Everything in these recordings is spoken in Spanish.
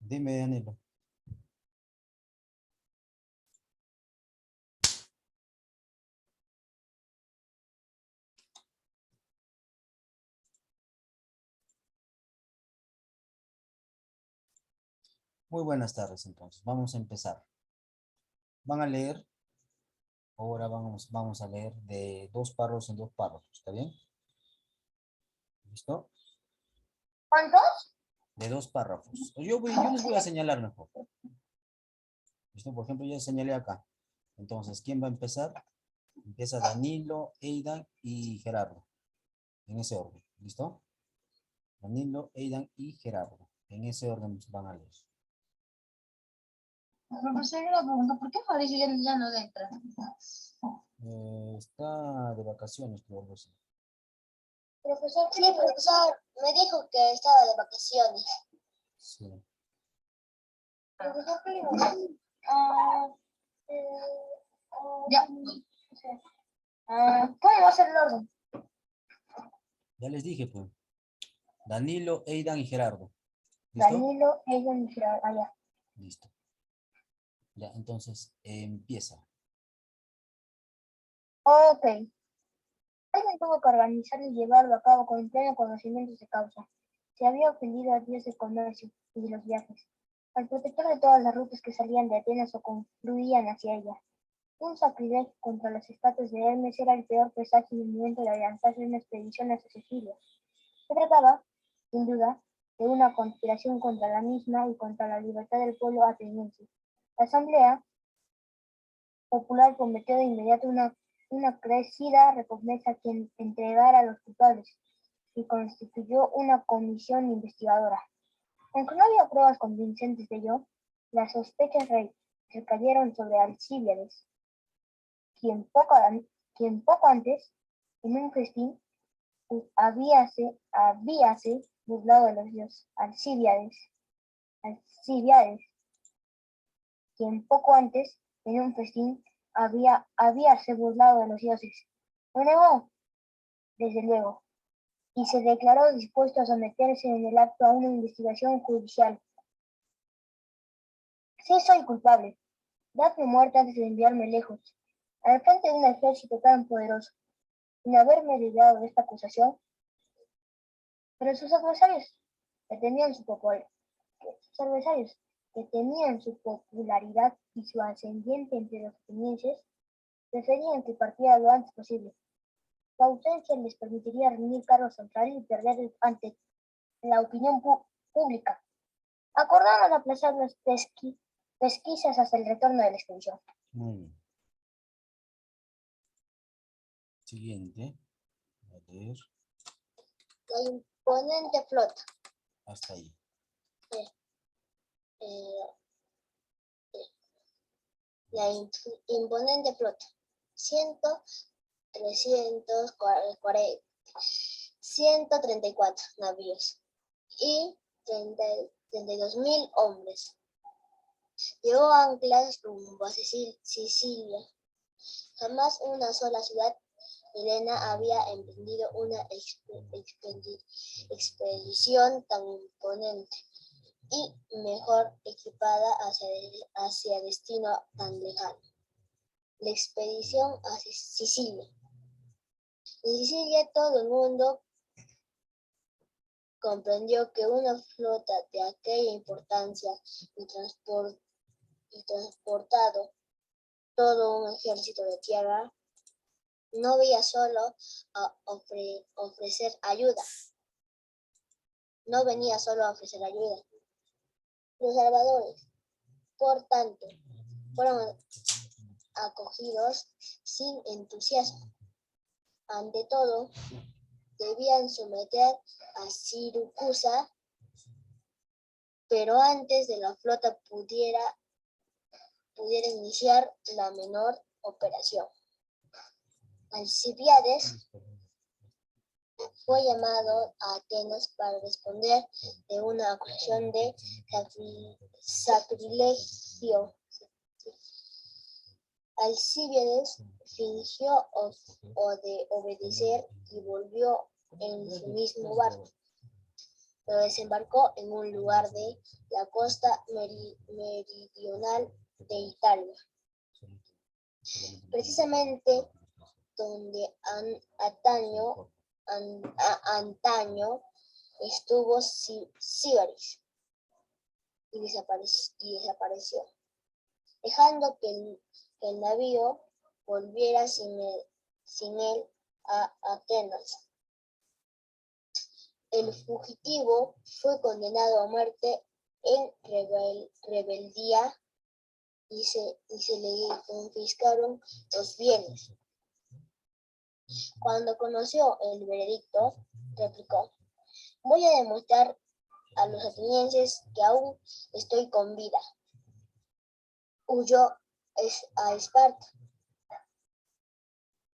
Dime, Danilo. Muy buenas tardes, entonces. Vamos a empezar. Van a leer, ahora vamos a leer de 2 párrafos en 2 párrafos, ¿está bien? ¿Listo? ¿Cuántos? De 2 párrafos. Yo les voy a señalar mejor. ¿Listo? Por ejemplo, ya señalé acá. Entonces, ¿quién va a empezar? Empieza Danilo, Eidan y Gerardo. En ese orden. ¿Listo? Danilo, Eidan y Gerardo. En ese orden van a leer. Profesor, una pregunta, ¿por qué Fabricio ya no entra? Está de vacaciones, creo que sí. Profesor, sí, profesor, me dijo que estaba de vacaciones. Sí. Profesor, ya. ¿Cómo va a ser el orden? Ya les dije, pues. Danilo, Eidan y Gerardo. ¿Listo? Danilo, Eidan y Gerardo, allá. Listo. Ya, entonces, empieza. Ok. Alguien tuvo que organizar y llevarlo a cabo con pleno conocimiento de causa. Se había ofendido al dios del comercio y de los viajes, al protector de todas las rutas que salían de Atenas o confluían hacia ella. Un sacrilegio contra las estatuas de Hermes era el peor presagio en el momento de adelantarse una expedición hacia Sicilia. Se trataba, sin duda, de una conspiración contra la misma y contra la libertad del pueblo ateniense. La Asamblea Popular prometió de inmediato una crecida recompensa a quien entregara a los culpables y constituyó una comisión investigadora. Aunque no había pruebas convincentes de ello, las sospechas recayeron sobre Alcíbiades, quien poco antes, en un festín, habíase burlado de los dioses. Alcíbiades, quien poco antes, en un festín, habíase burlado de los dioses. Lo negó, desde luego, y se declaró dispuesto a someterse en el acto a una investigación judicial. Sí soy culpable. Dadme muerte antes de enviarme lejos, al frente de un ejército tan poderoso, sin haberme librado de esta acusación. Pero sus adversarios, que tenían su popularidad y su ascendiente entre los atenienses, preferían que partiera lo antes posible. Su ausencia les permitiría reunir cargos contra él y perder ante la opinión pública. Acordaron aplazar las pesquisas hasta el retorno de la expedición. Muy bien. Siguiente. A leer. La imponente flota. Hasta ahí. La imponente flota. 134 navíos y 32.000 hombres. Llegó a anclas rumbo a Sicilia. Jamás una sola ciudad helena había emprendido una expedición tan imponente y mejor equipada hacia destino tan lejano. La expedición a Sicilia. En Sicilia todo el mundo comprendió que una flota de aquella importancia y transportado todo un ejército de tierra no veía solo a ofrecer ayuda. No venía solo a ofrecer ayuda. Los salvadores, por tanto, fueron acogidos sin entusiasmo. Ante todo, debían someter a Siracusa, pero antes de la flota pudiera iniciar la menor operación. Alcibíades fue llamado a Atenas para responder de una acusación de sacrilegio. Alcibíades fingió de obedecer y volvió en su mismo barco. pero desembarcó en un lugar de la costa meridional de Italia, precisamente donde antaño estuvo Síbaris y desapareció, dejando que el navío volviera sin él a Atenas. El fugitivo fue condenado a muerte en rebeldía y se le confiscaron los bienes. Cuando conoció el veredicto, replicó: voy a demostrar a los atenienses que aún estoy con vida. Huyó a Esparta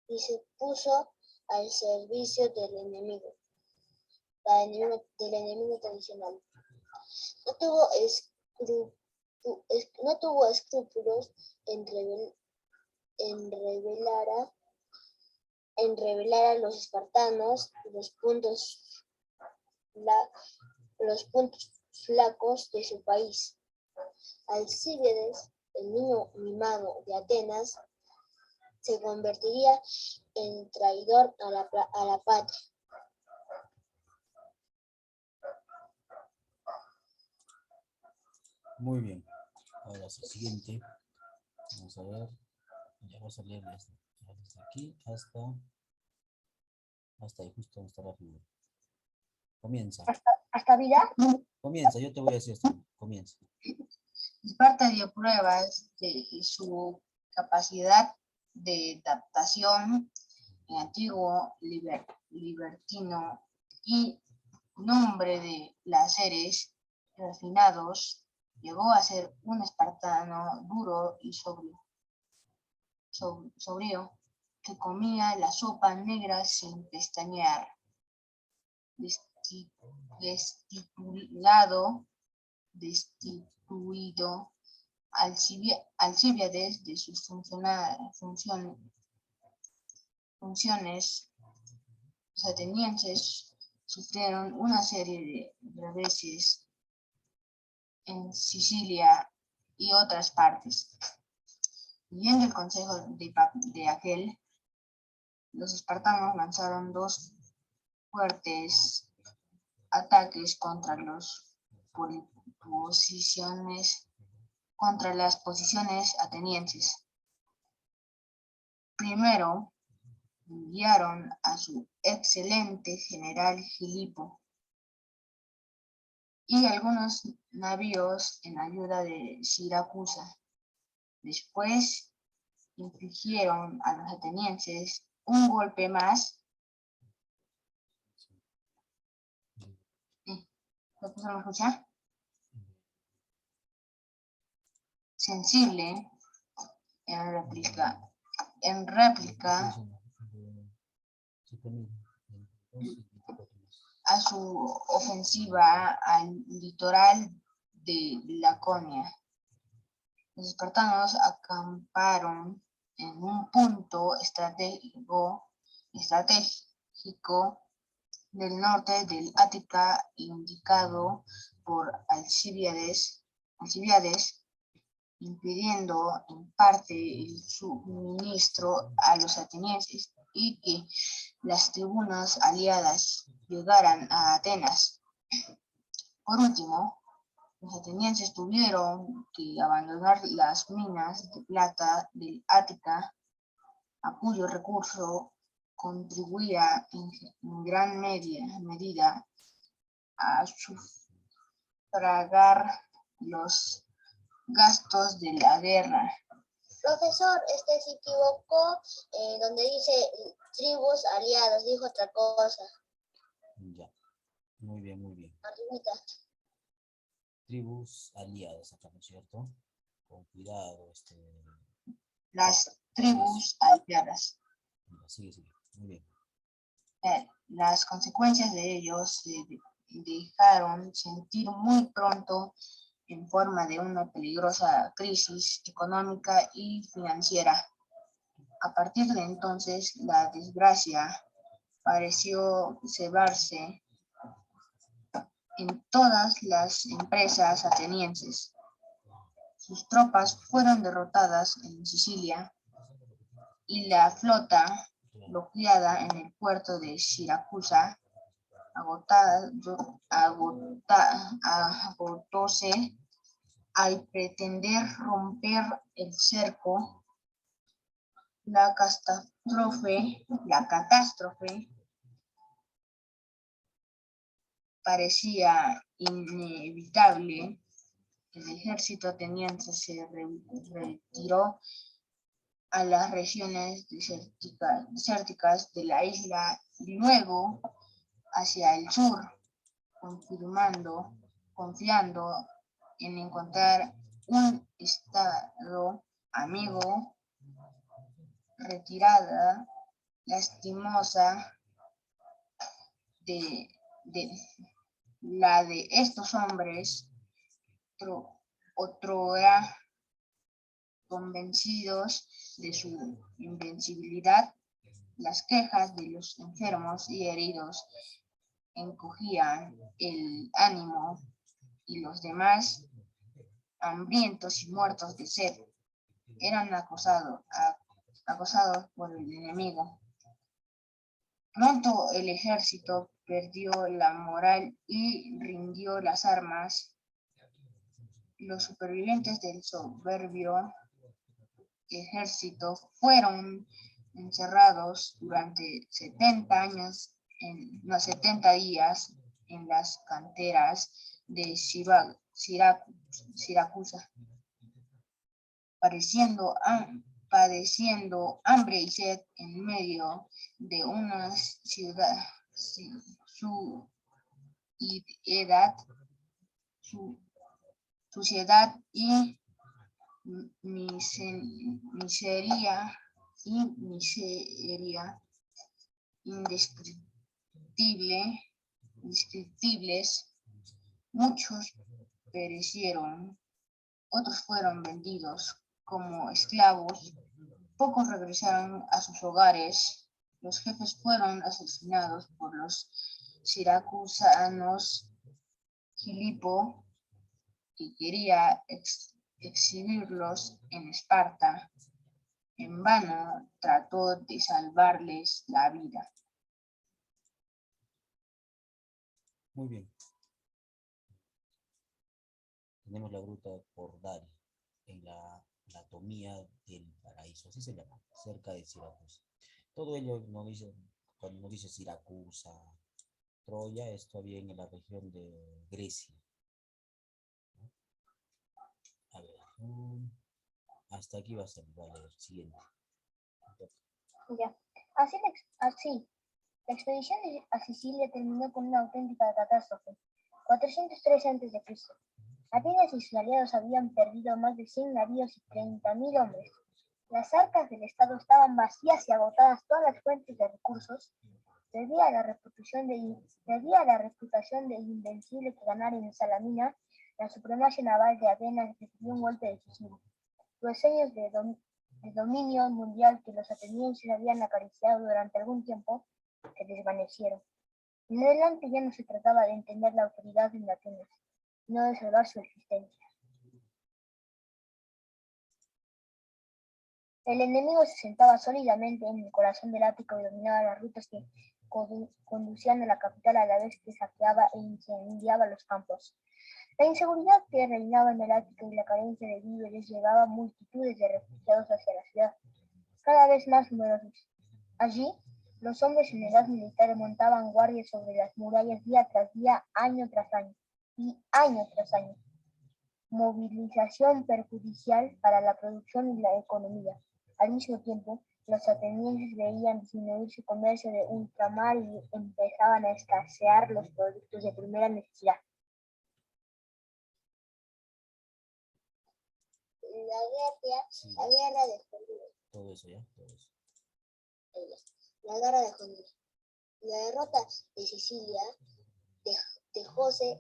y se puso al servicio del enemigo tradicional. No tuvo escrúpulos en revelar a los espartanos los puntos flacos de su país. Alcíbiades, el niño mimado de Atenas, se convertiría en traidor a la patria. Muy bien. Ahora sí, siguiente. Vamos a ver. Ya vamos a leer desde aquí hasta ahí, justo donde está la figura. Comienza. ¿Hasta vida? Comienza, yo te voy a decir esto. Comienza. Esparta dio pruebas de su capacidad de adaptación en antiguo libertino y nombre de placeres refinados, llegó a ser un espartano duro y sobrio que comía la sopa negra sin pestañear. Destituido Alcíbiades de sus funciones, los atenienses sufrieron una serie de reveses en Sicilia y otras partes. Siguiendo el consejo de aquel, los espartanos lanzaron 2 fuertes ataques contra las posiciones atenienses. Primero, enviaron a su excelente general Filipo y algunos navíos en ayuda de Siracusa. Después, infligieron a los atenienses un golpe más. ¿Lo puso a escuchar? Sensible en réplica a su ofensiva al litoral de Laconia. Los espartanos acamparon en un punto estratégico del norte del Ática indicado por Alcíbiades, impidiendo en parte el suministro a los atenienses y que las tribunas aliadas llegaran a Atenas. Por último, los atenienses tuvieron que abandonar las minas de plata del Ática, a cuyo recurso contribuía en gran medida a sufragar los gastos de la guerra. Profesor, se equivocó donde dice tribus aliadas, dijo otra cosa. Ya. Muy bien, muy bien. Arribita. Tribus aliadas acá, ¿no es cierto? Con cuidado, Las tribus aliadas. Sigue. Muy bien. Las consecuencias de ellos se dejaron sentir muy pronto en forma de una peligrosa crisis económica y financiera. A partir de entonces, la desgracia pareció cebarse en todas las empresas atenienses. Sus tropas fueron derrotadas en Sicilia y la flota bloqueada en el puerto de Siracusa agotóse al pretender romper el cerco. La catástrofe parecía inevitable. El ejército ateniense se retiró a las regiones desérticas de la isla y luego hacia el sur, confiando en encontrar un estado amigo. Retirada lastimosa de la de estos hombres, otrora convencidos de su invencibilidad. Las quejas de los enfermos y heridos encogían el ánimo y los demás, hambrientos y muertos de sed, eran acosados por el enemigo. Pronto el ejército perdió la moral y rindió las armas. Los supervivientes del soberbio ejército fueron encerrados durante 70 días en las canteras de Siracusa, padeciendo hambre y sed en medio de una suciedad y miseria indescriptibles. Muchos perecieron, otros fueron vendidos como esclavos, pocos regresaron a sus hogares, los jefes fueron asesinados por los siracusanos. Filipo, que quería exhibirlos en Esparta, en vano trató de salvarles la vida. Muy bien. Tenemos la gruta por Dari, en la anatomía del paraíso, así se llama, cerca de Siracusa. Todo ello nos dice, cuando nos dice Siracusa, Troya, es todavía en la región de Grecia. A ver, hasta aquí va a ser, vale, el siguiente. Ya. Así, la expedición a Sicilia terminó con una auténtica catástrofe. 403 a.C. Atenas y sus aliados habían perdido más de 100 navíos y 30.000 hombres. Las arcas del Estado estaban vacías y agotadas todas las fuentes de recursos, debido a la reputación de invencible que ganara en Salamina. La supremacía naval de Atenas recibió un golpe decisivo. Los sueños de dominio mundial que los atenienses habían acariciado durante algún tiempo se desvanecieron. En adelante ya no se trataba de entender la autoridad de Atenas, sino de salvar su existencia. El enemigo se sentaba sólidamente en el corazón del Ático y dominaba las rutas que conducían a la capital, a la vez que saqueaba e incendiaba los campos. La inseguridad que reinaba en el Ático y la carencia de víveres llevaba multitudes de refugiados hacia la ciudad, cada vez más numerosos. Allí, los hombres en edad militar montaban guardias sobre las murallas día tras día, año tras año, y año tras año. Movilización perjudicial para la producción y la economía. Al mismo tiempo, los atenienses veían disminuir su comercio de ultramar y empezaban a escasear los productos de primera necesidad. La guerra de Honduras. Todo eso, ¿ya? Todo eso. La guerra de Honduras. La derrota de Sicilia de José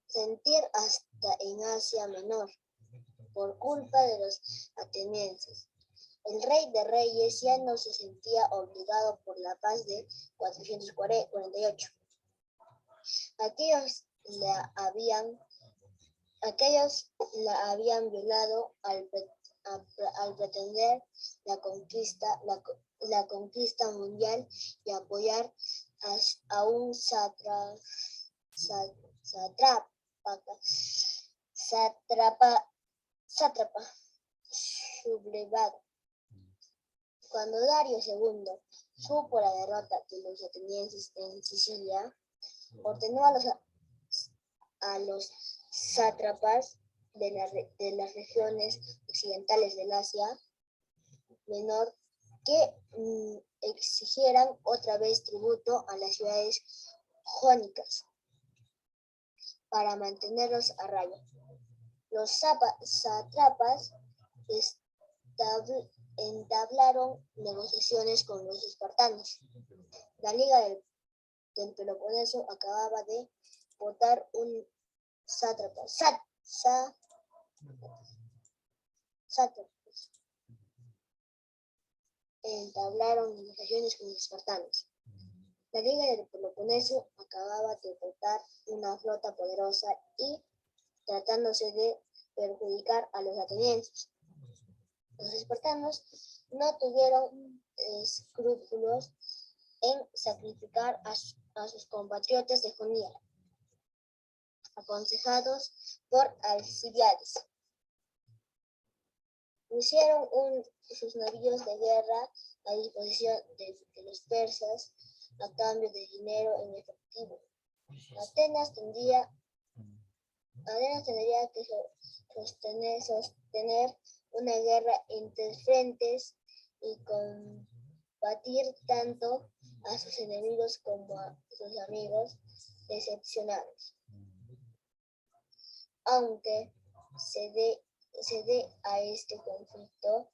sentir hasta en Asia Menor por culpa de los atenienses. El rey de reyes ya no se sentía obligado por la paz de 448. Aquellos la habían violado al pretender la conquista mundial y apoyar a un sátrapa sublevado. Cuando Dario II supo la derrota de los atenienses en Sicilia, ordenó a los sátrapas de las regiones occidentales del Asia Menor que exigieran otra vez tributo a las ciudades jónicas para mantenerlos a raya. Los sátrapas entablaron negociaciones con los espartanos. La Liga del Peloponeso acababa de votar un sátrapa. Entablaron negociaciones con los espartanos. La Liga del Peloponeso acababa de votar una flota poderosa y tratándose de perjudicar a los atenienses. Los espartanos no tuvieron escrúpulos en sacrificar a sus compatriotas de Jonia, aconsejados por Alcibíades. Pusieron sus navíos de guerra a disposición de los persas a cambio de dinero en efectivo. Atenas tendría que sostener una guerra entre frentes y combatir tanto a sus enemigos como a sus amigos decepcionados. Aunque se dé a este conflicto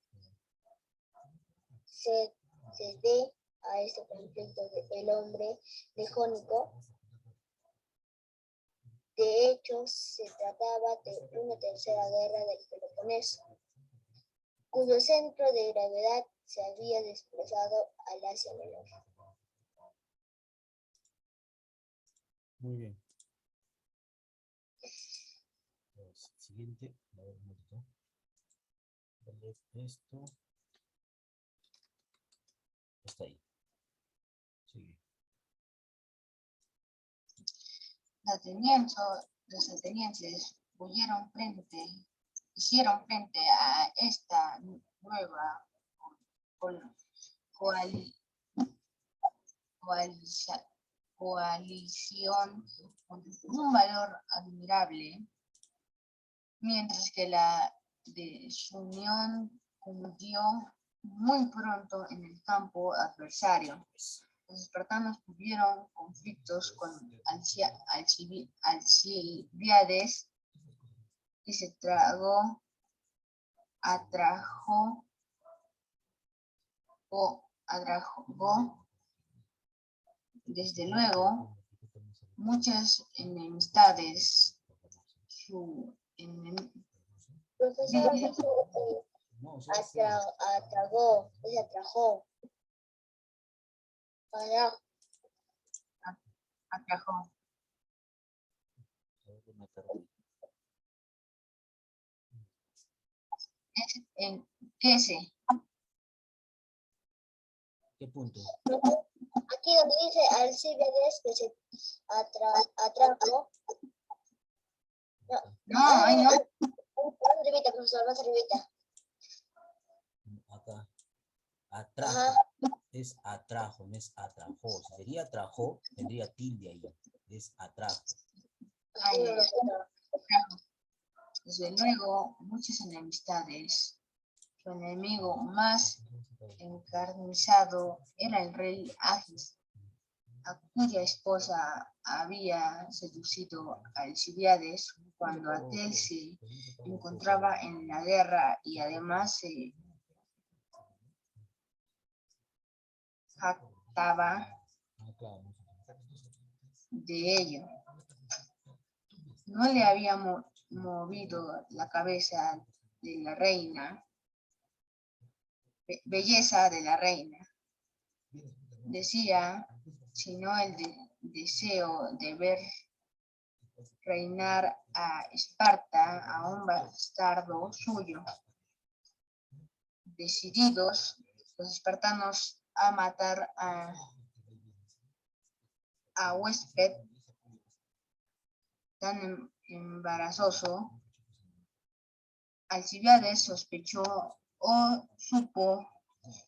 del hombre de Jónico, de hecho se trataba de una tercera guerra del Peloponeso, cuyo centro de gravedad se había desplazado al Asia Menor. Muy bien. Siguiente. A ver, un momentito. Esto. Está ahí. Sigue. Los atenienses hicieron frente a esta nueva coalición con un valor admirable, mientras que la desunión cundió muy pronto en el campo adversario. Los espartanos tuvieron conflictos con Alcibíades y se atrajo desde luego muchas enemistades. Profesor, atrajo. ¿En qué se? ¿Qué punto? Aquí donde dice Alcibíades que se atrajo. No, ahí no. Más arribita, profesor, más arribita. Acá. Atrajo. Ajá. Es atrajo, no es atrajo. Si sería atrajo, tendría tilde ahí. Es atrajo. Ahí desde luego, muchas enemistades. Su enemigo más encarnizado era el rey Agis, a cuya esposa había seducido a Alcibíades cuando aquel se encontraba en la guerra y además se jactaba de ello. No le había movido la cabeza de la reina belleza de la reina. Decía, sino el deseo de ver reinar a Esparta a un bastardo suyo. Decididos los espartanos a matar a huésped tan embarazoso, Alcibíades sospechó o supo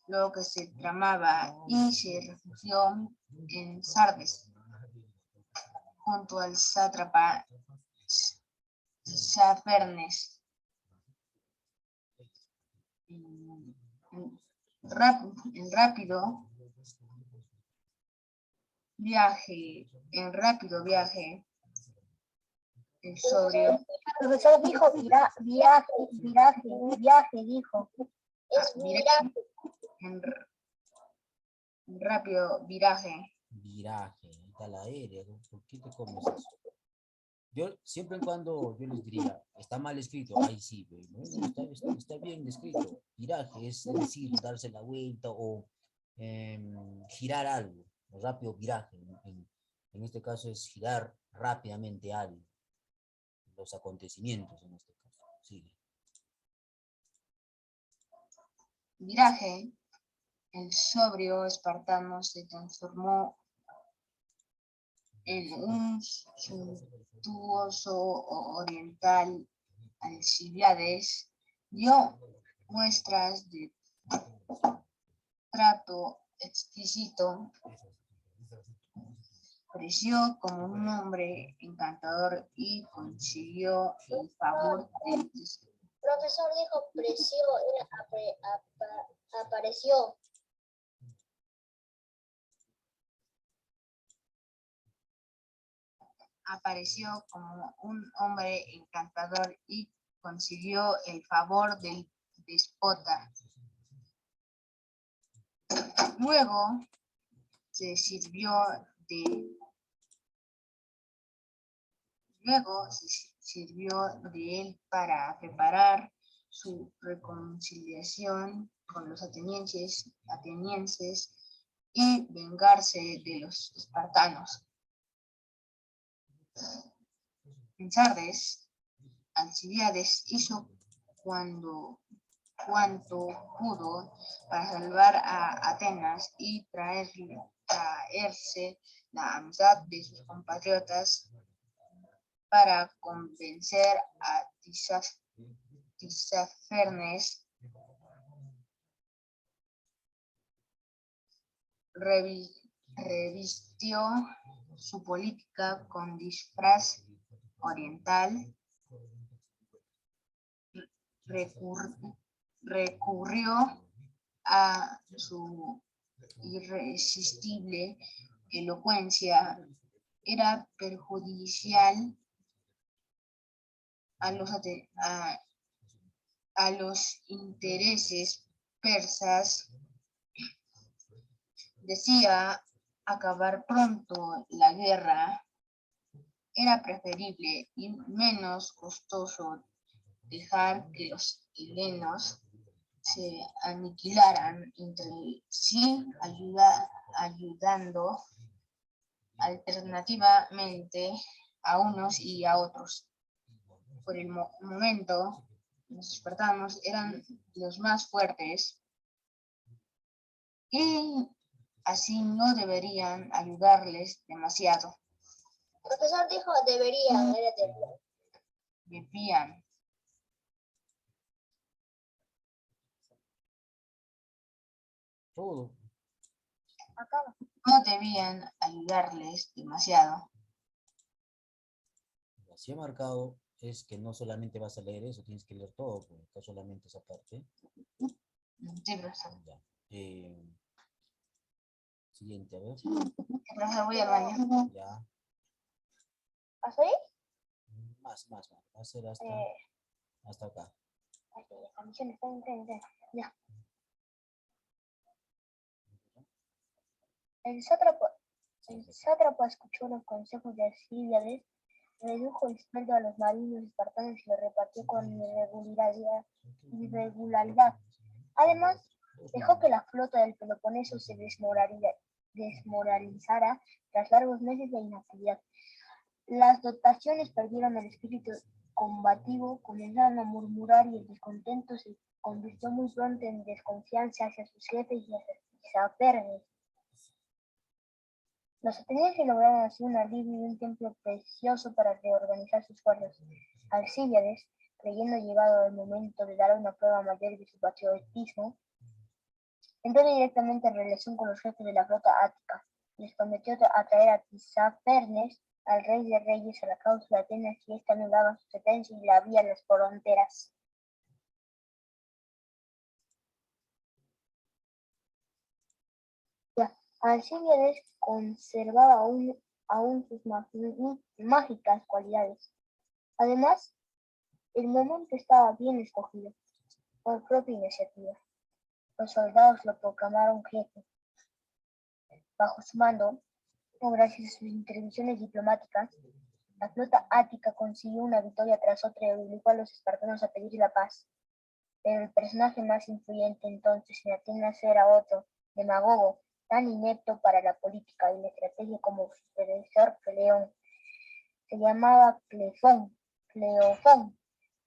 lo que se tramaba y se refugió en Sardes, junto al sátrapa Safernes. En rápido viaje, el sobrio, Profesor dijo viaje, dijo. Es viraje, en rápido viraje. Viraje, ahí está la aérea. ¿Por qué te comes eso? Yo siempre y cuando yo les diría, está mal escrito, ahí sí, pero bueno, está bien escrito. Viraje es decir, darse la vuelta o girar algo, rápido viraje. En este caso es girar rápidamente algo, los acontecimientos en este caso. Sigue. Viraje, el sobrio espartano se transformó en un suntuoso oriental. Alcibíades dio muestras de trato exquisito. Creció como un hombre encantador y consiguió el favor del Profesor dijo apareció. apareció como un hombre encantador y consiguió el favor del despota. Luego se sirvió de él para preparar su reconciliación con los atenienses y vengarse de los espartanos. En Sardes, Alcibíades hizo cuanto pudo para salvar a Atenas y traerse la amistad de sus compatriotas para convencer a Tisafernes. Revistió su política con disfraz oriental, recurrió a su irresistible elocuencia. Era perjudicial a los intereses persas. Decía acabar pronto la guerra. Era preferible y menos costoso dejar que los helenos se aniquilaran entre sí, ayudando alternativamente a unos y a otros. Por el momento, los espartanos eran los más fuertes y así no deberían ayudarles demasiado. El profesor dijo deberían. Debían. Todo. Acaba. No debían ayudarles demasiado. Así he marcado es que no solamente vas a leer eso, tienes que leer todo, porque acá solamente esa parte. Sí, profesor. Ya. Siguiente, a ver. Profesor, voy al baño. Ya. ¿Hasta ahí? Más. Va a ser hasta acá. La misión está en. Ya. El sátrapa escuchó los consejos de Alcibíades, redujo el sueldo a los marinos espartanos y lo repartió con irregularidad. Además, Dejó que la flota del Peloponeso se desmoralizara tras largos meses de inactividad. Las dotaciones perdieron el espíritu combativo, comenzaron a murmurar y el descontento se convirtió muy pronto en desconfianza hacia sus jefes y hacia Isafernes. Los atenienses lograron así un alivio y un tiempo precioso para reorganizar sus fuerzas. Alcíbiades, creyendo llegado el momento de dar una prueba mayor de su patriotismo, entró directamente en relación con los jefes de la flota ática. Les prometió atraer a Tisafernes, al rey de reyes, a la causa de Atenas, si ésta anulaba su sentencia y la había en las fronteras. Alcíbiades conservaba aún sus mágicas cualidades. Además, el momento estaba bien escogido, por propia iniciativa. Los soldados lo proclamaron jefe. Bajo su mando, o gracias a sus intervenciones diplomáticas, la flota ática consiguió una victoria tras otra y obligó a los espartanos a pedir la paz. Pero el personaje más influyente entonces en Atenas era otro, demagogo, tan inepto para la política y la estrategia como su predecesor Cleón. Se llamaba Cleofón,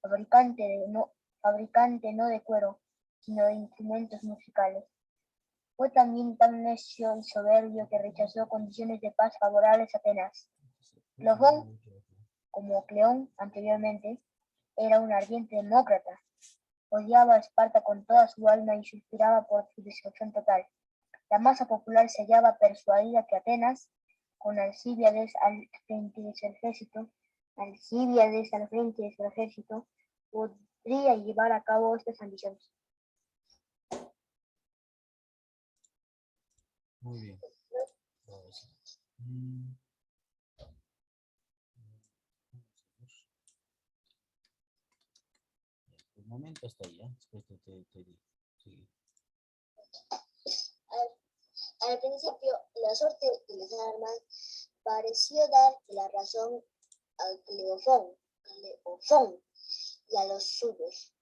fabricante no de cuero, sino de instrumentos musicales. Fue también tan necio y soberbio que rechazó condiciones de paz favorables a Atenas. Cleofón, como Cleón anteriormente, era un ardiente demócrata. Odiaba a Esparta con toda su alma y suspiraba por su destrucción total. La masa popular se hallaba persuadida que Atenas, con Alcíbiades al frente de su ejército, podría llevar a cabo estas ambiciones. Muy bien. Por el momento está ahí, ¿eh? Después te digo. Sí. Al principio, la suerte de las armas pareció dar la razón a Cleofón y a los suyos.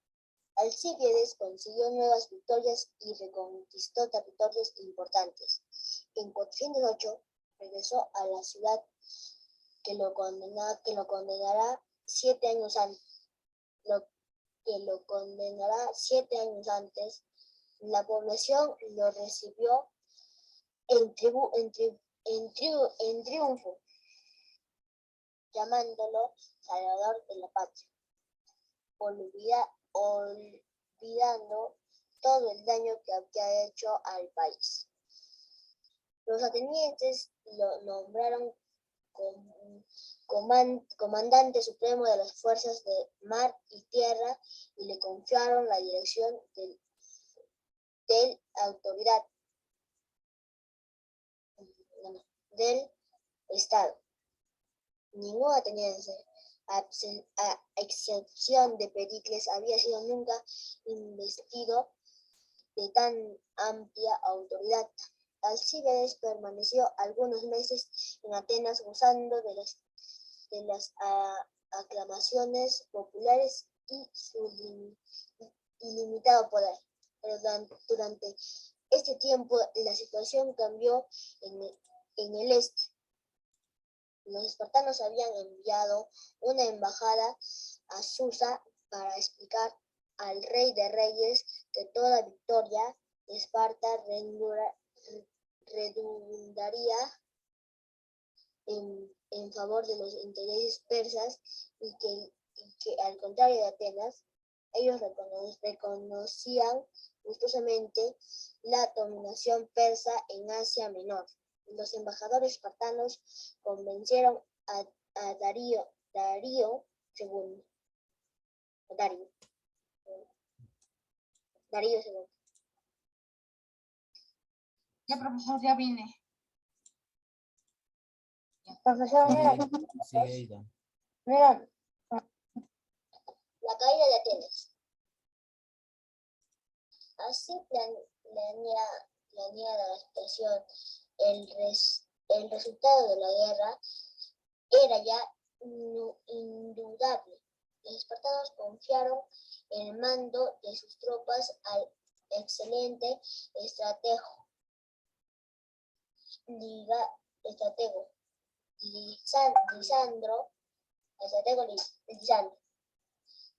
Alcíbiades consiguió nuevas victorias y reconquistó territorios importantes. En 408 regresó a la ciudad que lo condenará 7 años antes. La población lo recibió en triunfo, llamándolo Salvador de la Patria, olvidando todo el daño que había hecho al país. Los atenienses lo nombraron comandante supremo de las fuerzas de mar y tierra y le confiaron la dirección del autoridad del Estado. Ningún ateniense, a excepción de Pericles, había sido nunca investido de tan amplia autoridad. Alcíbiades permaneció algunos meses en Atenas gozando de las aclamaciones populares y su ilimitado poder. Pero durante este tiempo la situación cambió en el este. Los espartanos habían enviado una embajada a Susa para explicar al rey de reyes que toda victoria de Esparta redundaría en favor de los intereses persas y que al contrario de Atenas, ellos reconocían gustosamente la dominación persa en Asia Menor. Los embajadores espartanos convencieron a Darío II. Ya, profesor, ya vine. Profesor, Sí, Aida. mira, la caída de Atenas. Así planeada la situación, el resultado de la guerra era ya indudable. Los espartanos confiaron el mando de sus tropas al excelente estratego, Lisandro, Lisandro.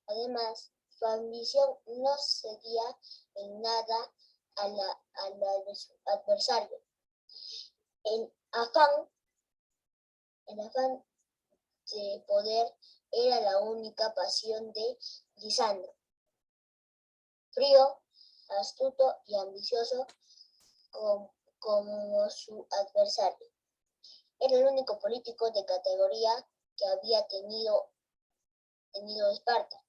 Además, su ambición no cedía en nada al adversario. En afán de poder era la única pasión de Lisandro. Frío, astuto y ambicioso como su adversario. Era el único político de categoría que había tenido Esparta.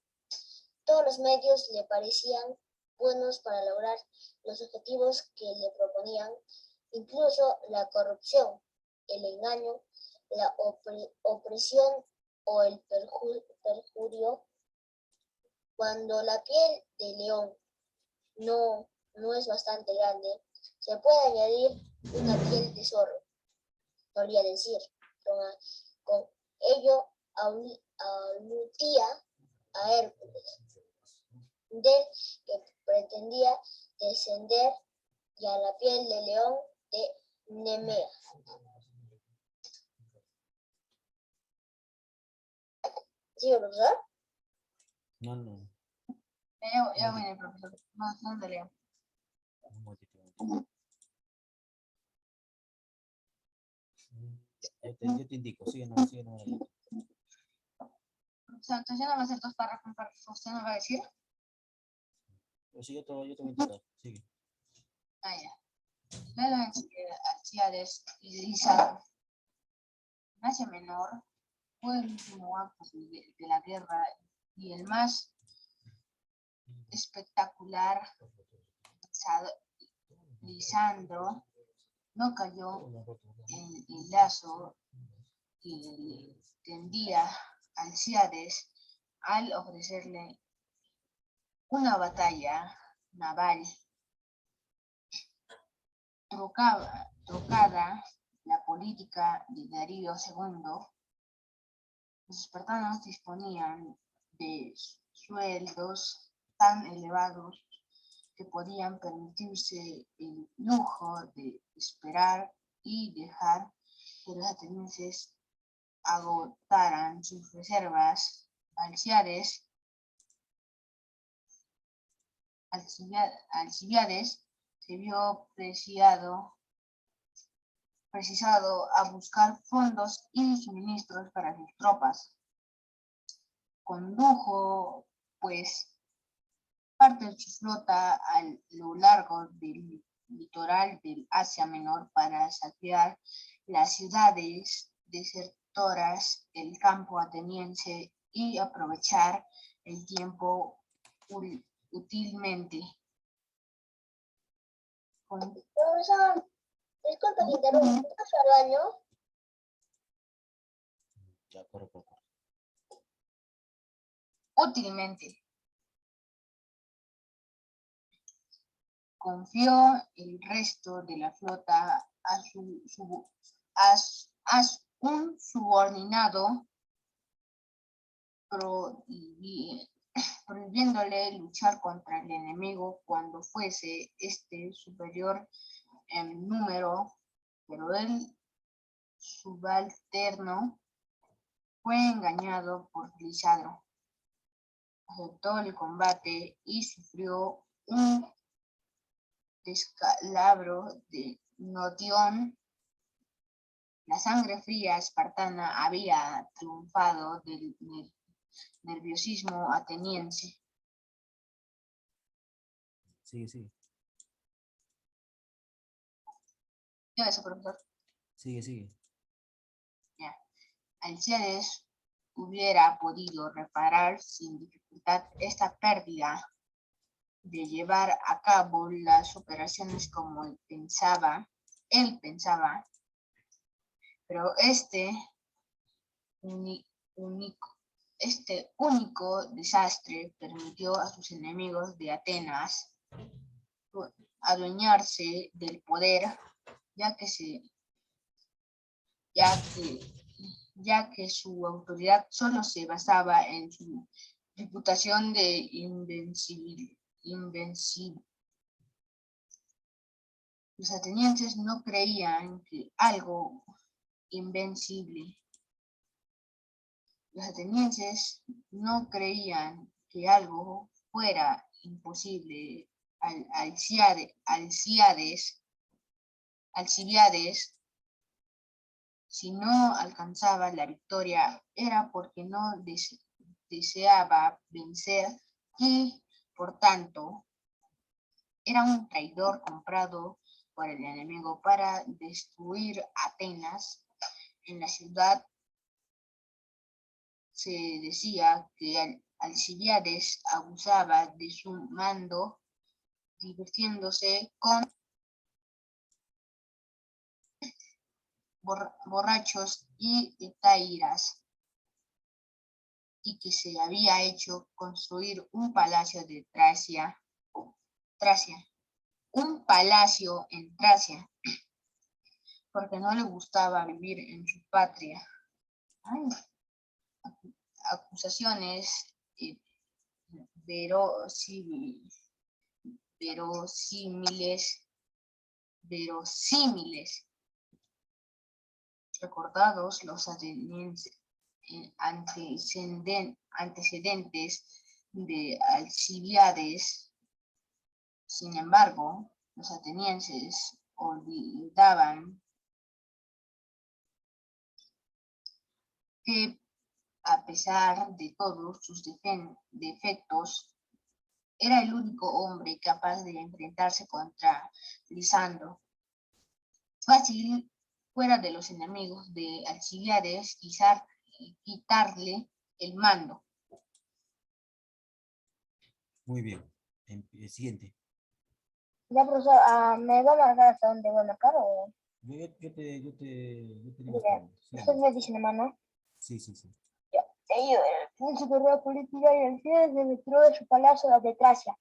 Todos los medios le parecían buenos para lograr los objetivos que le proponían, incluso la corrupción, el engaño, la opresión o el perjurio. Cuando la piel de león no es bastante grande, se puede añadir una piel de zorro, solía decir. Con ello aludía a Hércules, del que pretendía descender, y a la piel de león de Nemea. ¿Sí, profesor? No. Ya viene, profesor. No te leo. Un momentito. Yo te indico, sigue no. Entonces ya no va a ser dos párrafos, usted no va a decir. Pero sí, yo te voy a indicar, sigue. Ah, ya. Luego Alcíades y Lisandro. En Asia Menor fue el último acto de la guerra y el más espectacular. Lisandro no cayó en el lazo que le tendía Alcíades al ofrecerle una batalla naval trucada. La política de Darío II. Los espartanos disponían de sueldos tan elevados que podían permitirse el lujo de esperar y dejar que los atenienses agotaran sus reservas. Alcibíades se vio precisado a buscar fondos y suministros para sus tropas. Condujo, pues, parte de su flota a lo largo del litoral del Asia Menor para saquear las ciudades desertoras del campo ateniense y aprovechar el tiempo útilmente. Profesor, disculpe que interrumpa, ¿qué pasó al baño? Ya, corre. Útilmente. Confió el resto de la flota a un subordinado, prohibiéndole luchar contra el enemigo cuando fuese superior en número, pero el subalterno fue engañado por Lisandro. Aceptó el combate y sufrió un descalabro de notión. La sangre fría espartana había triunfado del nerviosismo ateniense. Sigue. ¿Qué es eso, profesor? Sigue. Ya. Alcíades hubiera podido reparar sin dificultad esta pérdida de llevar a cabo las operaciones como él pensaba, pero este único desastre permitió a sus enemigos de Atenas adueñarse del poder, ya que su autoridad solo se basaba en su reputación de Los atenienses no creían que algo invencible. Los atenienses no creían que algo fuera imposible. Alcibiades, si no alcanzaba la victoria, era porque no deseaba vencer y, por tanto, era un traidor comprado por el enemigo para destruir Atenas. En la ciudad se decía que Alcibiades abusaba de su mando, divirtiéndose con borrachos y etairas, y que se había hecho construir un palacio de Tracia, un palacio en Tracia, porque no le gustaba vivir en su patria. Ay, acusaciones verosímiles. Recordados los antecedentes de Alcibiades, sin embargo, los atenienses olvidaban que, a pesar de todos sus defectos, era el único hombre capaz de enfrentarse contra Lisandro. Fácil, fuera de los enemigos de Alcibiades, quitarle el mando. Muy bien. Siguiente. Ya, profesor, ¿me va a marcar hasta dónde voy a marcar o...? Yo te digo Mire, hasta dónde. usted me dice nomás, ¿no? Sí, sí, sí. Ya. Ello, el príncipe de la política y Alcibiades se retiró de su palacio de Tracia.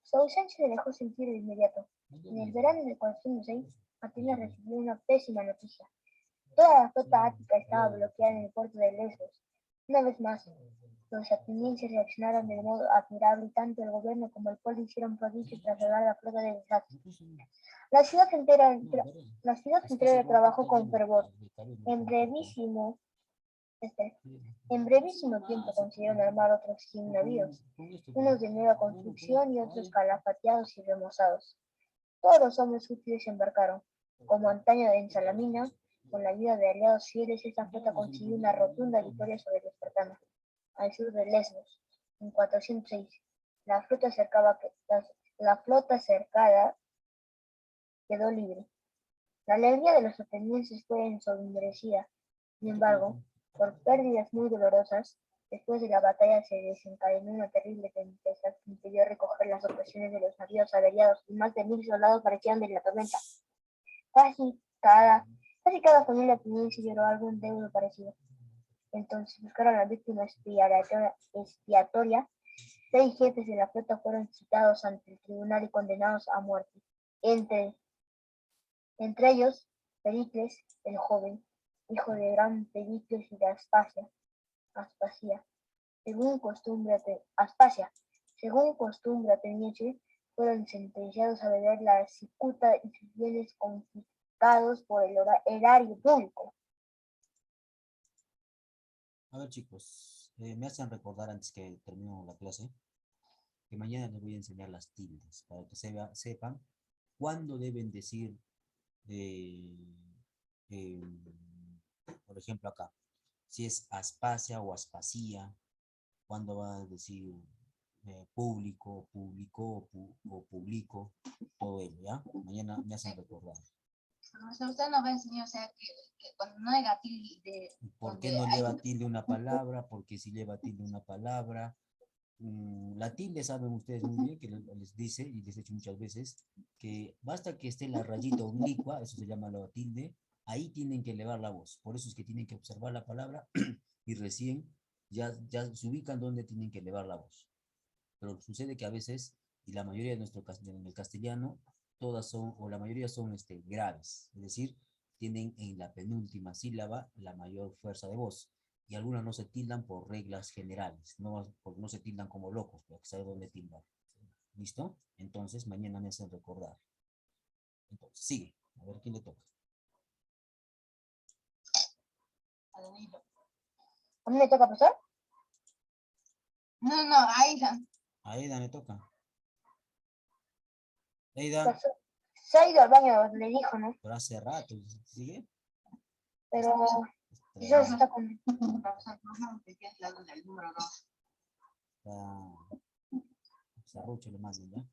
Su ausencia se dejó sentir de inmediato. En el verano de 406, Atenas recibió una pésima noticia. Toda la flota ática estaba bloqueada en el puerto de Lesbos. Una vez más, los atenienses reaccionaron de modo admirable y tanto el gobierno como el pueblo hicieron prodigios tras salvar la flota del desastre. La ciudad entera trabajó con fervor. En brevísimo, en brevísimo tiempo consiguieron armar otros 100 navíos, unos de nueva construcción y otros calafateados y remozados. Todos los hombres útiles se embarcaron. Como antaño en Salamina, con la ayuda de aliados fieles, esta flota consiguió una rotunda victoria sobre los espartanos, al sur de Lesbos, en 406. La flota cercada quedó libre. La alegría de los atenienses fue ensombrecida. Sin embargo, por pérdidas muy dolorosas, después de la batalla se desencadenó una terrible tempestad que impidió recoger las dotaciones de los navíos averiados y más de 1000 soldados parecían de la tormenta. Casi cada familia ateniense lloró algún deudo parecido. Entonces buscaron a la víctima expiatoria. 6 jefes de la flota fueron citados ante el tribunal y condenados a muerte. Entre ellos, Pericles, el joven, hijo de gran Pericles y de Aspasia, según costumbre ateniense, fueron sentenciados a beber la cicuta y sus bienes confiscados por el erario público. A ver, chicos, me hacen recordar antes que termino la clase que mañana les voy a enseñar las tildes para que sepan cuándo deben decir, eh, eh, por ejemplo, acá, si es Aspasia o Aspasia, cuándo va a decir público, publicó o publico, todo ello, ¿ya? Mañana me hacen recordar. Usted nos va a enseñar, o sea, que cuando no haya tilde... ¿Por qué no lleva tilde una palabra? Porque si lleva tilde una palabra. La tilde, saben ustedes muy bien, que les dice, y les he dicho muchas veces, que basta que esté la rayita oblicua, eso se llama la tilde, ahí tienen que elevar la voz. Por eso es que tienen que observar la palabra y recién ya se ubican donde tienen que elevar la voz. Pero sucede que a veces, y la mayoría de en el castellano, todas son, o la mayoría son graves, es decir, tienen en la penúltima sílaba la mayor fuerza de voz. Y algunas no se tildan por reglas generales, no se tildan como locos, pero hay que saber dónde tildar. ¿Listo? Entonces, mañana me hacen recordar. Entonces, sigue. A ver quién le toca. A Danilo. ¿A mí me toca pasar? No, Aidan. A Aidan le toca. Aidan, Se ha ido al baño, le dijo, ¿no? pero hace rato. ¿Sigue? Pero Está, quizás está con... Profesor, que es la del número 2. Serrucho le mando, ¿ya?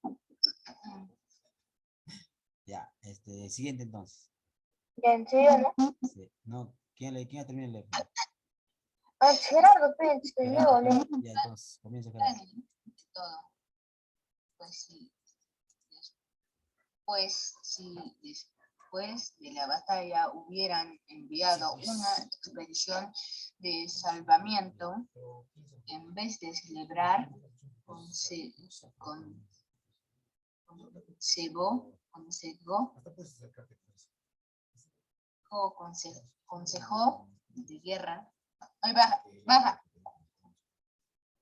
Ya, siguiente entonces. Ya, en serio, ¿no? Sí. No, ¿quién ha terminado el leer? Ah, Gerardo, pues, te Gerardo, digo, ya, entonces, comienza Gerardo. Todo. Pues sí. Después de la batalla hubieran enviado una expedición de salvamiento, en vez de celebrar, consejo de guerra. Ay, baja.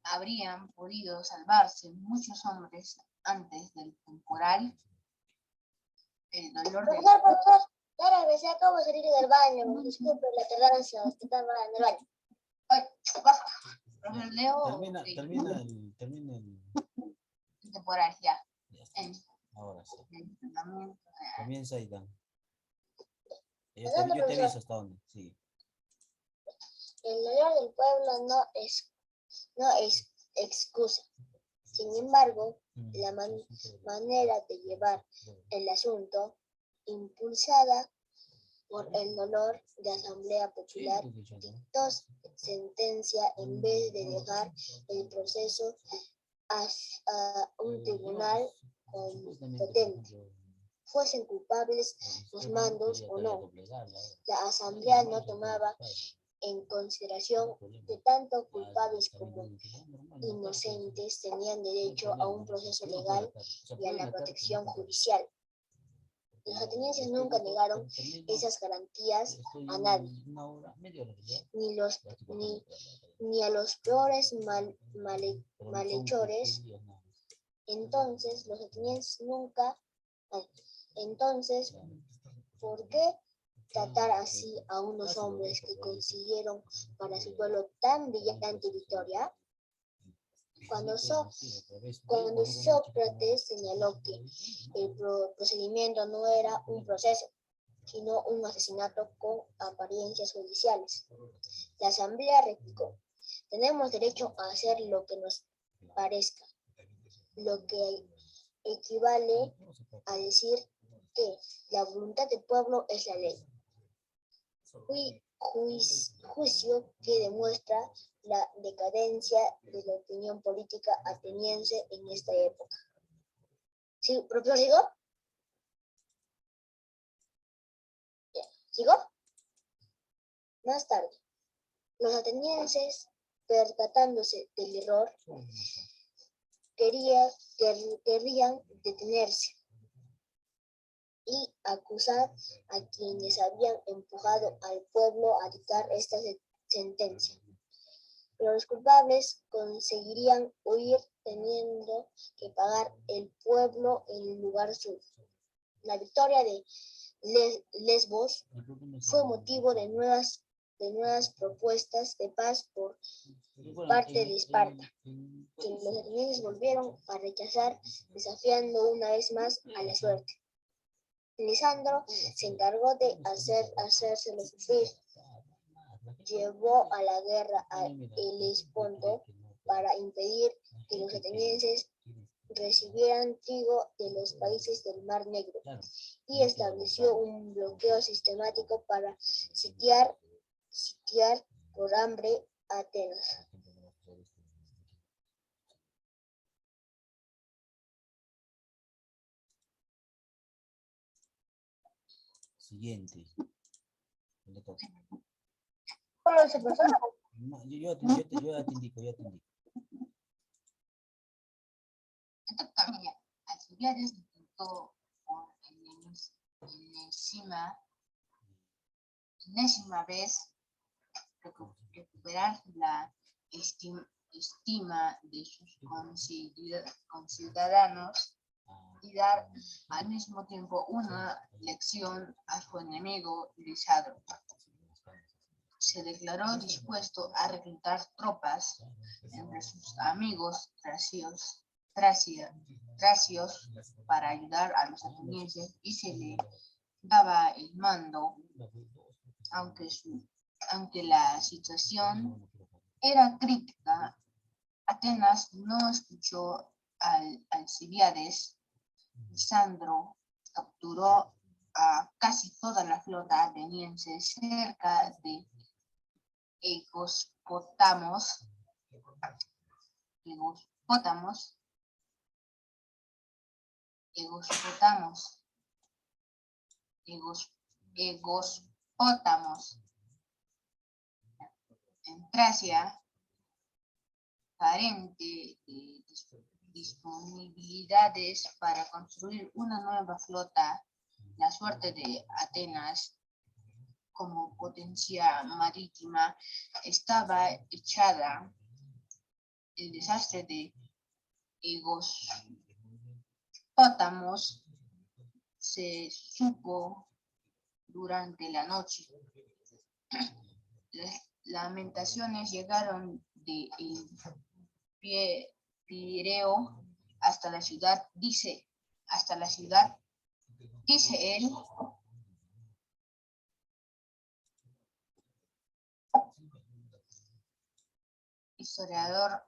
Habrían podido salvarse muchos hombres antes del temporal. El dolor de... Profesor, ya regresé, acabo de salir del baño. Disculpe la tardanza, estaba en el baño. Ay, baja. Profesor Leo. Termina el temporal, ya. Ya está. Ahora sí. El entrenamiento. Comienza Aidan. Yo Pasando, te profesor. aviso hasta dónde. Sí. El dolor del pueblo no es excusa. Sin embargo, la manera de llevar el asunto, impulsada por el dolor de Asamblea Popular, dictó sentencia en vez de dejar el proceso a un tribunal competente. Fuesen culpables los mandos o no. La Asamblea no tomaba en consideración que tanto culpables como inocentes tenían derecho a un proceso legal y a la protección judicial. Los atenienses nunca negaron esas garantías a nadie, ni a los peores malhechores. Entonces, los atenienses nunca... Entonces, ¿por qué tratar así a unos hombres que consiguieron para su pueblo tan brillante victoria? Cuando Sócrates señaló que el procedimiento no era un proceso, sino un asesinato con apariencias judiciales, la Asamblea replicó: tenemos derecho a hacer lo que nos parezca, lo que equivale a decir que la voluntad del pueblo es la ley. Juicio que demuestra la decadencia de la opinión política ateniense en esta época. ¿Sí, profesor, sigo? ¿Sigo? Más tarde, los atenienses, percatándose del error, querrían detenerse y acusar a quienes habían empujado al pueblo a dictar esta sentencia. Pero los culpables conseguirían huir teniendo que pagar el pueblo en el lugar suyo. La victoria de Lesbos fue motivo de nuevas propuestas de paz por parte de Esparta, que los atenienses volvieron a rechazar, desafiando una vez más a la suerte. Lisandro se encargó de hacérselo sufrir. Llevó a la guerra a Helesponto para impedir que los atenienses recibieran trigo de los países del Mar Negro y estableció un bloqueo sistemático para sitiar por hambre a Atenas. Siguiente. ¿Cómo se pasó? No, yo ya te indico. Esto cambia. Alcibiades intentó por enésima vez recuperar la estima de sus conciudadanos y dar al mismo tiempo una lección a su enemigo Lisandro. Se declaró dispuesto a reclutar tropas entre sus amigos tracios para ayudar a los atenienses y se le daba el mando, aunque la situación era crítica. Atenas no escuchó al Alcibíades. Lisandro capturó a casi toda la flota ateniense cerca de Egóspotamos, en Tracia, carente de disponibilidades para construir una nueva flota. La suerte de Atenas como potencia marítima estaba echada. El desastre de Egóspotamos se supo durante la noche. Las lamentaciones llegaron de el Pireo hasta la ciudad, dice él. Historiador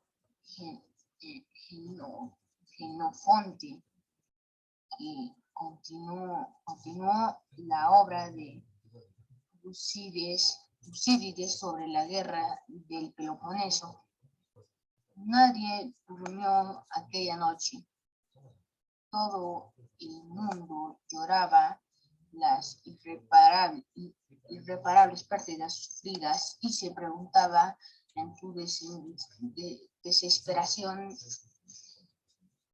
Genofonte, y continuó la obra de Tucídides sobre la guerra del Peloponeso. Nadie durmió aquella noche. Todo el mundo lloraba las irreparables pérdidas sufridas y se preguntaba en su desesperación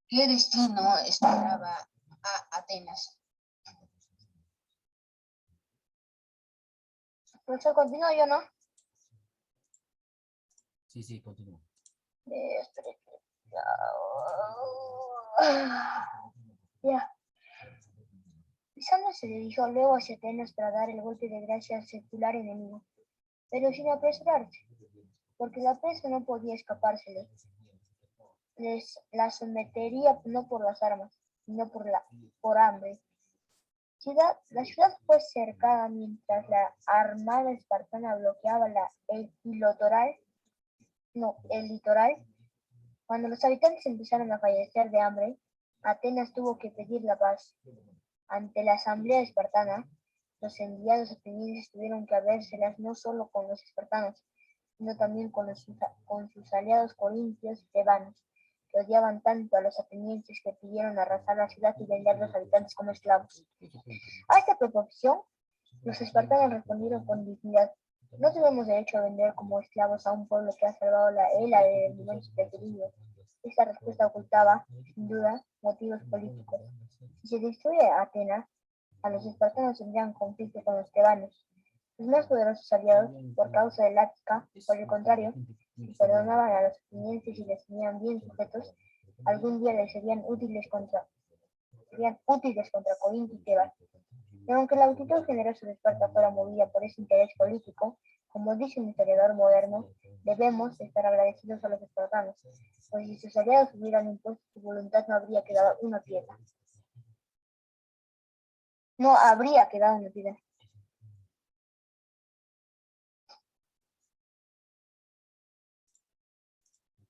qué destino esperaba a Atenas. Profesor, continúo yo, ¿no? Sí, continúa. Espere. Ya. Lisandro se dirigió luego hacia Atenas para dar el golpe de gracia al secular enemigo, pero sin apresurarse, porque la presa no podía escapársele. La sometería no por las armas, sino por hambre. La ciudad fue cercada mientras la armada espartana bloqueaba el litoral. Cuando los habitantes empezaron a fallecer de hambre, Atenas tuvo que pedir la paz. Ante la asamblea espartana, los enviados atenienses tuvieron que habérselas no solo con los espartanos, sino también con sus aliados corintios y tebanos, que odiaban tanto a los atenienses que pidieron arrasar la ciudad y vender a los habitantes como esclavos. A esta proposición, los espartanos respondieron con dignidad: no tenemos derecho a vender como esclavos a un pueblo que ha salvado de momentos preferidos. Esta respuesta ocultaba, sin duda, motivos políticos. Si se destruye Atenas, a los espartanos tendrían conflicto con los tebanos, los más poderosos aliados, por causa de Lática. Por el contrario, si perdonaban a los atenienses y les tenían bien sujetos, algún día les serían útiles contra Corinto y Tebas. Y aunque la actitud generosa de Esparta fuera movida por ese interés político, como dice un historiador moderno, debemos estar agradecidos a los espartanos, pues si sus aliados hubieran impuesto su voluntad no habría quedado una piedra. No habría quedado una piedra.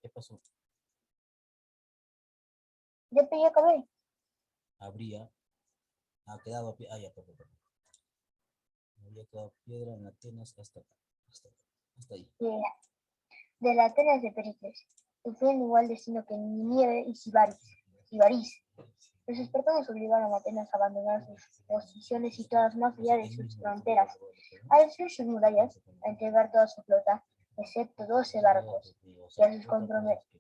¿Qué pasó? Ya acabé. Habría quedado ya, perdón. Habría quedado piedra en Atenas hasta ahí. De la Atenas de Pericles, sufrieron igual destino que Nínive y Sibaris. Los espartanos obligaron a Atenas a abandonar sus posiciones situadas más allá de sus fronteras, a destruir sus murallas, a entregar toda su flota, excepto 12 barcos,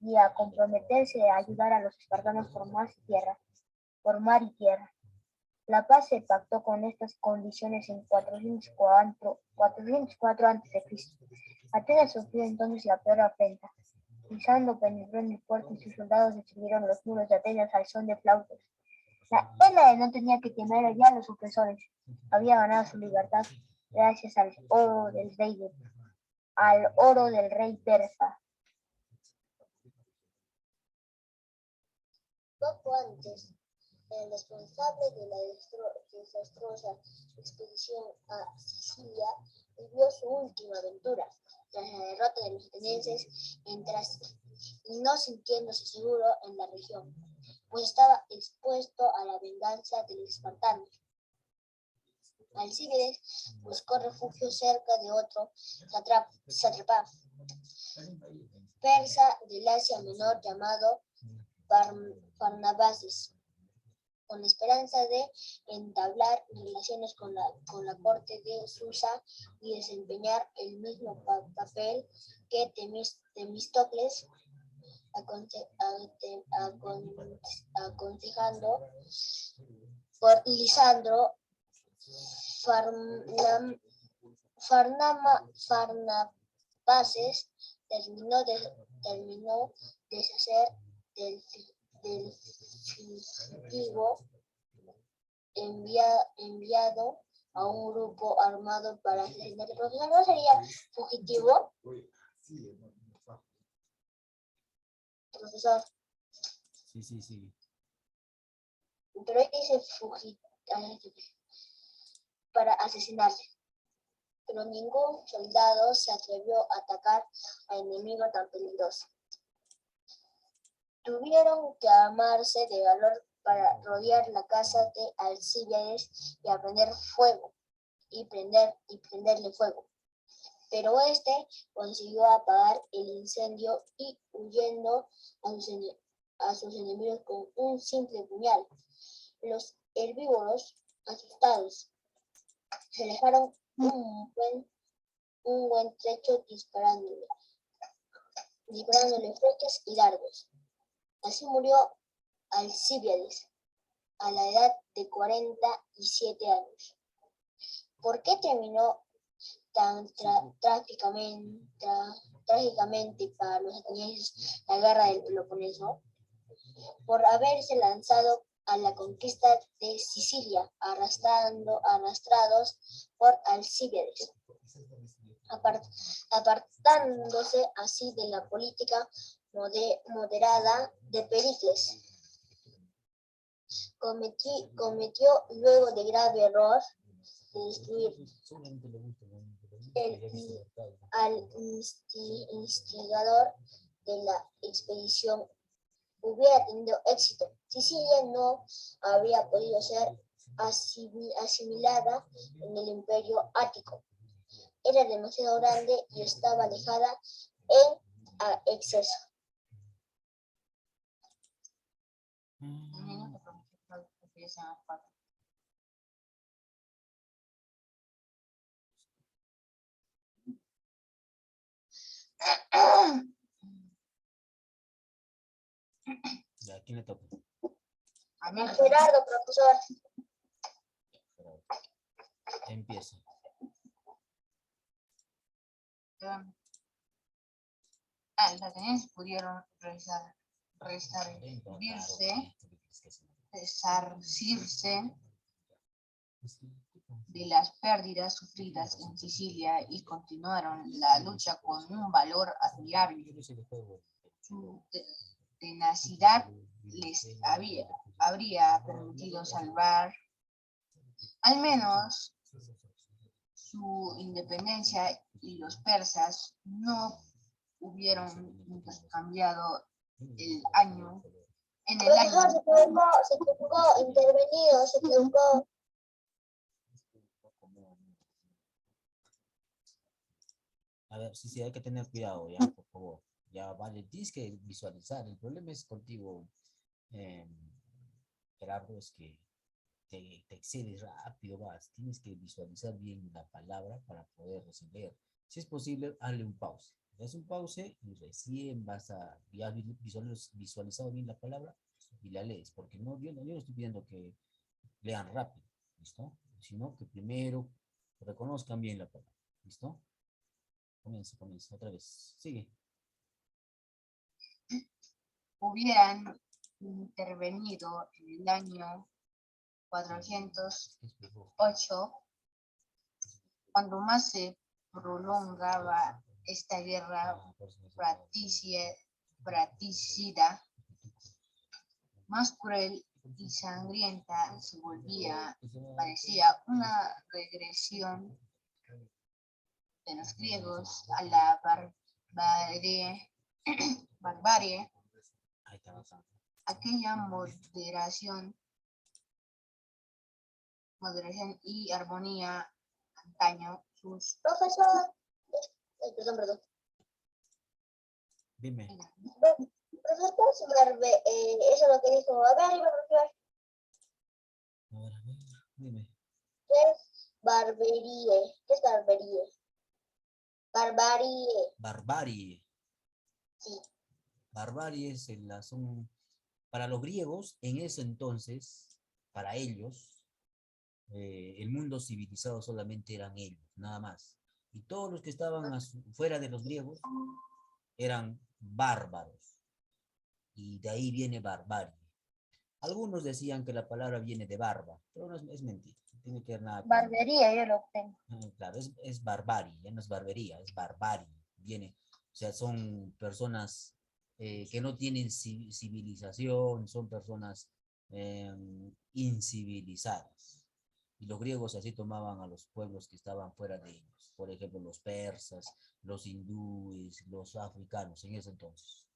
y a comprometerse a ayudar a los espartanos por mar y tierra. La paz se pactó con estas condiciones en 404 a.C. Atenas sufrió entonces la peor afrenta. Lisandro penetró en el puerto y sus soldados destruyeron los muros de Atenas al son de flautas. La Hélade no tenía que temer ya a los opresores. Había ganado su libertad gracias al oro del rey persa. Poco antes, el responsable de la desastrosa expedición a Sicilia vivió su última aventura tras la derrota de los atenienses en Tracia, y no sintiéndose seguro en la región, pues estaba expuesto a la venganza de los espartanos. Alcíbiades buscó refugio cerca de otro sátrapa persa del Asia Menor llamado Farnabases, con la esperanza de entablar relaciones con la corte de Susa y desempeñar el mismo papel que Temístocles, aconsejando por Lisandro Farnabases terminó deshacer del fugitivo enviado a un grupo armado para asesinar al profesor. ¿No sería fugitivo? Profesor. Sí. Pero ahí dice para asesinarle. Pero ningún soldado se atrevió a atacar a enemigo tan peligroso. Tuvieron que armarse de valor para rodear la casa de Alcíbiades y prender fuego, y prenderle fuego. Pero este consiguió apagar el incendio y huyendo a sus enemigos con un simple puñal. Los herbívoros, asustados, se alejaron un buen trecho disparándole flechas y dardos. Así murió Alcíbiades a la edad de 47 años. ¿Por qué terminó tan trágicamente para los atenienses la guerra del Peloponeso? Por haberse lanzado a la conquista de Sicilia, arrastrados por Alcíbiades, apartándose así de la política moderada de Pericles. Cometió luego de grave error de destruir al instigador de la expedición. Hubiera tenido éxito, Sicilia no habría podido ser asimilada en el imperio ático. Era demasiado grande y estaba alejada en exceso. ¿A quién le toca? A mí, Gerardo, profesor. Empieza. Los atenienses pudieron resarcirse de las pérdidas sufridas en Sicilia y continuaron la lucha con un valor admirable. Su tenacidad les habría permitido salvar al menos su independencia, y los persas no hubieron cambiado el año. En el año Se equivocó, intervenido, se equivocó. A ver, sí, hay que tener cuidado, ya, por favor. Ya, vale, tienes que visualizar. El problema es contigo, Gerardo, es que te excedes rápido, vas. Tienes que visualizar bien la palabra para poder resolver. Si es posible, hazle un pause. Le das un pause y recién vas a ya visualizado bien la palabra y la lees. Porque no, yo no estoy pidiendo que lean rápido, ¿listo? Sino que primero reconozcan bien la palabra, ¿listo? Comienza, otra vez. Sigue. hubieran intervenido en el año 408, cuando más se prolongaba esta guerra fratricida, más cruel y sangrienta se volvía, parecía una regresión de los griegos a la barbarie, aquella moderación y armonía antaño, sus Profesor, perdón. Dime. Profesor, ¿cómo se eso es lo que dijo? A ver, profesor, A ver, dime. ¿qué es barberie? ¿Qué es barberie? Barbarie, Barbarie. sí. Barbarie es para los griegos, en ese entonces, para ellos, el mundo civilizado solamente eran ellos, nada más. Y todos los que estaban fuera de los griegos eran bárbaros. Y de ahí viene barbarie. Algunos decían que la palabra viene de barba, pero no es mentira. No tiene que ver nada con... Barbería, yo lo tengo. Claro, es barbarie, ya no es barbería, es barbarie. Viene, o sea, son personas que no tienen civilización, son personas incivilizadas. Y los griegos así tomaban a los pueblos que estaban fuera de ellos. Por ejemplo, los persas, los hindúes, los africanos en ese entonces.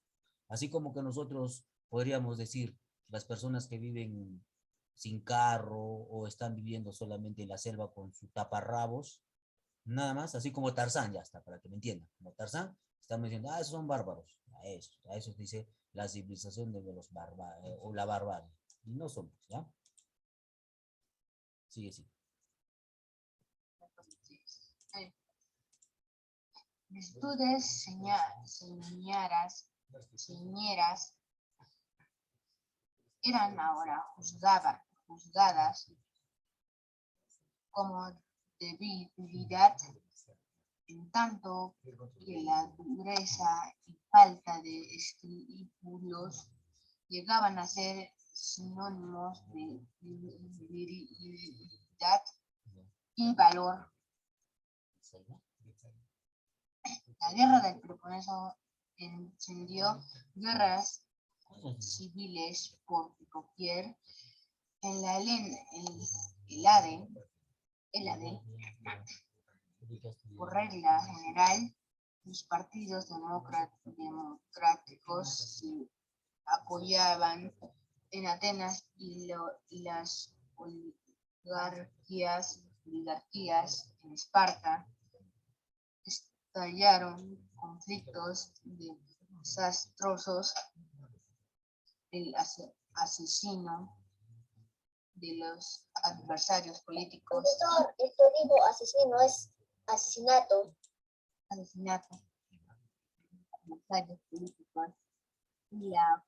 Así como que nosotros podríamos decir, las personas que viven sin carro o están viviendo solamente en la selva con su taparrabos, nada más, así como Tarzán, ya está, para que me entiendan. Como Tarzán, estamos diciendo, esos son bárbaros. A eso dice la civilización de los bárbaros, o la barbarie. Y no somos, ¿ya? Sigue, sigue. virtudes señeras eran ahora juzgadas como debilidad, en tanto que la dureza y falta de escrúpulos llegaban a ser sinónimos de virilidad y valor. La guerra del Peloponeso encendió guerras civiles por doquier. En la Helade, por regla general, los partidos democráticos se apoyaban en Atenas y las oligarquías en Esparta. Estallaron conflictos desastrosos. El asesino de los adversarios políticos. Profesor, esto digo asesino, es asesinato. Adversarios políticos y la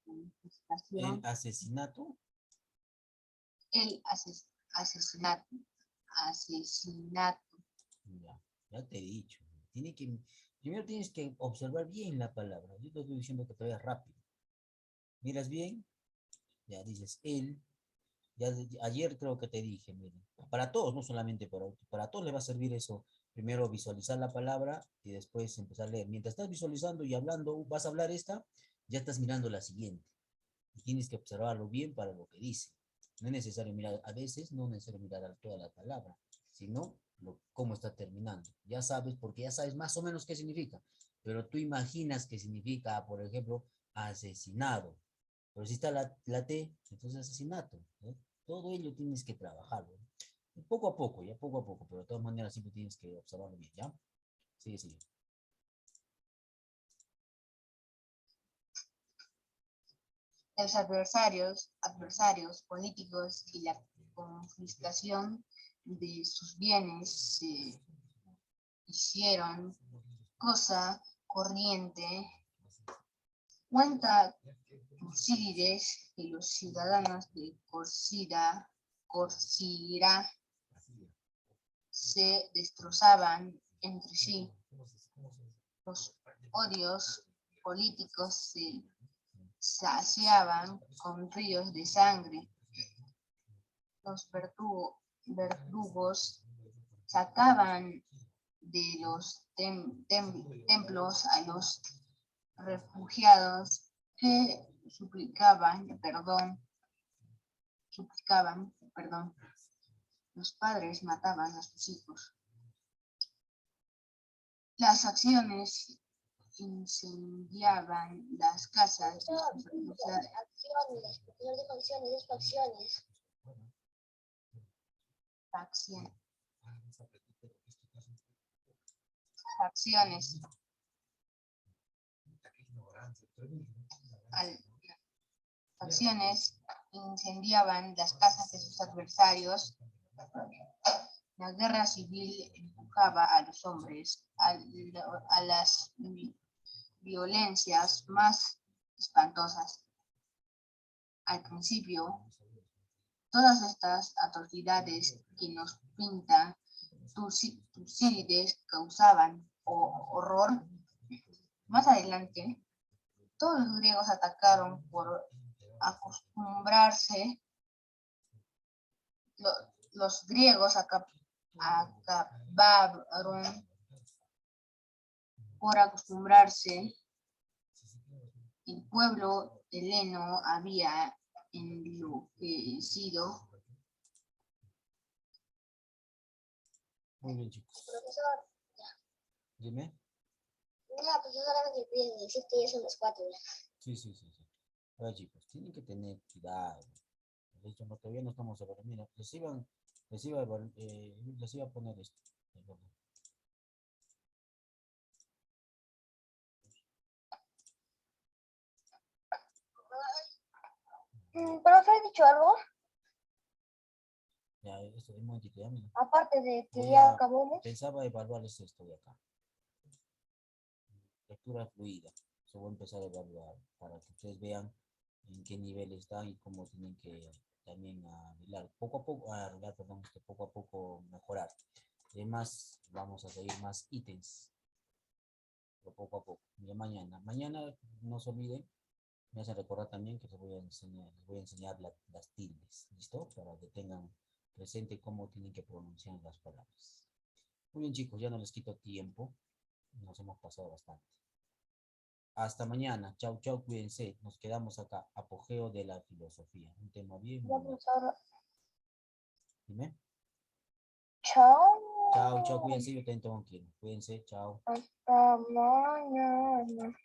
confiscación. El asesinato. Asesinato. Ya te he dicho. Primero tienes que observar bien la palabra. Yo te estoy diciendo que te vayas rápido. Miras bien, ya dices él. Ayer creo que te dije, miren, para todos, no solamente para todos les va a servir eso. Primero visualizar la palabra y después empezar a leer. Mientras estás visualizando y hablando, vas a hablar esta, ya estás mirando la siguiente. Y tienes que observarlo bien para lo que dice. No es necesario mirar, a veces no es necesario mirar toda la palabra, sino cómo está terminando. Ya sabes, porque ya sabes más o menos qué significa. Pero tú imaginas que significa, por ejemplo, asesinado. Pero si está la T, entonces asesinato. Todo ello tienes que trabajarlo. Poco a poco, ya poco a poco, pero de todas maneras siempre tienes que observarlo bien, ¿ya? Sigue, sigue. Los adversarios políticos y la confiscación de sus bienes se hicieron cosa corriente. Cuenta Tucídides que los ciudadanos de Corcira se destrozaban entre sí. Los odios políticos se saciaban con ríos de sangre. los verdugos sacaban de los templos a los refugiados que suplicaban perdón. Los padres mataban a sus hijos. Las acciones incendiaban las casas. Acciones, porque no dijo acciones, es facciones. Facciones. Facciones incendiaban las casas de sus adversarios. La guerra civil empujaba a los hombres a las violencias más espantosas. Al principio, todas estas atrocidades que nos pinta Tucídides causaban horror. Más adelante, todos los griegos atacaron por acostumbrarse. Los griegos acabaron por acostumbrarse. El pueblo heleno había enloquecido. Muy bien, chicos. Profesor, Dime. no, pues solamente le piden decir que ya son las 4. Sí. Ahora, chicos, tienen que tener cuidado. De hecho, no, todavía no estamos a ver. Mira, les iba a poner esto. ¿Profe ha dicho algo? Ya, esto es un momentito, ya, mira. Aparte de que Voy ya a- acabamos. Pensaba evaluarles esto de acá. Lectura fluida. Eso voy a empezar a evaluar para que ustedes vean en qué nivel están y cómo tienen que también arreglar. Poco a poco mejorar. Además, vamos a seguir más ítems. Pero poco a poco. Ya mañana no se olviden. Me hacen recordar también que les voy a enseñar las tildes. ¿Listo? Para que tengan presente cómo tienen que pronunciar las palabras. Muy bien, chicos, ya no les quito tiempo. Nos hemos pasado bastante. Hasta mañana. Chau, cuídense. Nos quedamos acá. Apogeo de la filosofía. Un tema bien Ya, bonito. profesor. Dime. Chao. Chau, cuídense. Yo también tengo que ir. Cuídense, chao. Hasta mañana.